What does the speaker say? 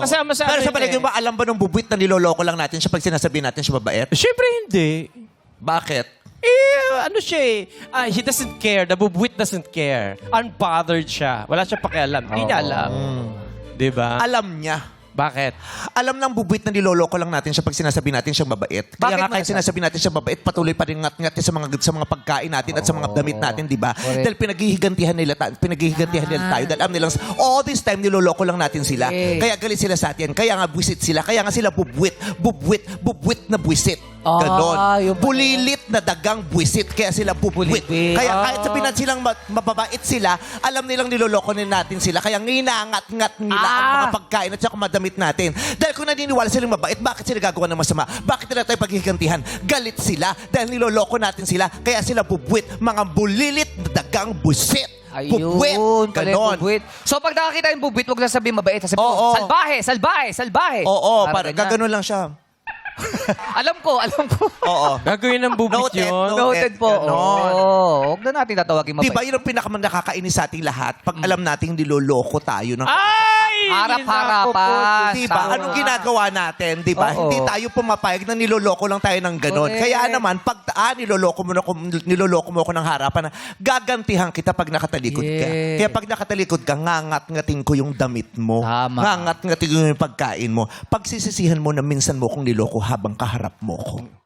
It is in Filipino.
kasama sa Pero amin sa palagay mo, alam ba nung bubuit na niloloko lang natin siya pag sinasabi natin siya mabait? Siyempre hindi. Bakit? Ano siya he doesn't care. The bubwit doesn't care. Unbothered siya. Wala siya pakialam. Hindi niya alam. Diba? Alam niya. Bakit? Alam ng bubuit na niloloko lang natin siya pag sinasabi natin siyang mabait. Kaya Bakit nga mo kahit nasabi? sinasabi natin siyang mabait, patuloy pa rin ngat-ngat sa mga pagkain natin at sa mga damit natin, di ba? Dahil pinaghihigantihan nila tayo. Dahil alam nilang, all this time niloloko lang natin sila. Yes. Kaya galit sila sa atin. Kaya nga buwisit sila. Kaya nga sila bubuit na buwisit. Ganon. yung pala. Bulilit na dagang buwisit. Kaya sila bubuit. Bulilit. Kaya kahit sabihin natin silang mababait sila, alam nilang niloloko natin sila. Kaya nginangat-ngat nila ang mga pagkain at saka madamit natin. Dahil kung naniniwala silang mabait, bakit sila gagawa ng masama? Bakit nila tayo paghihigantihan? Galit sila dahil niloloko natin sila. Kaya sila bubuit. Mga bulilit na dagang buwisit. Ayun, pala yung Ganon. bubuit. So pag nakakita yung bubuit, huwag sasabihin mabait. Sasabihin Oo. mo, salbahe. Oo, Parang parang ganyan. gaganon lang siya. Alam ko. Oo. Gagawin ng bubwit Noted, yun. Noted po. Ganon. Oo. Huwag na natin tatawagin mabait. Di ba yun ang pinakaman nakakainis sa ating lahat? Pag alam nating niloloko tayo ng Ay! Harap-harapan. Di ba? Tama. Anong ginagawa natin? Di ba? Oo. Hindi tayo pumapayag na niloloko lang tayo ng ganon. Correct. Kaya naman, pag niloloko mo ako ng harapan, gagantihan kita pag nakatalikod ka. Yes. Kaya pag nakatalikod ka, ngangat-ngatin ko yung damit mo. Tama. Ngangat-ngatin ko yung pagkain mo. Pagsisisihan mo na minsan mo kong niloko habang kaharap mo ko.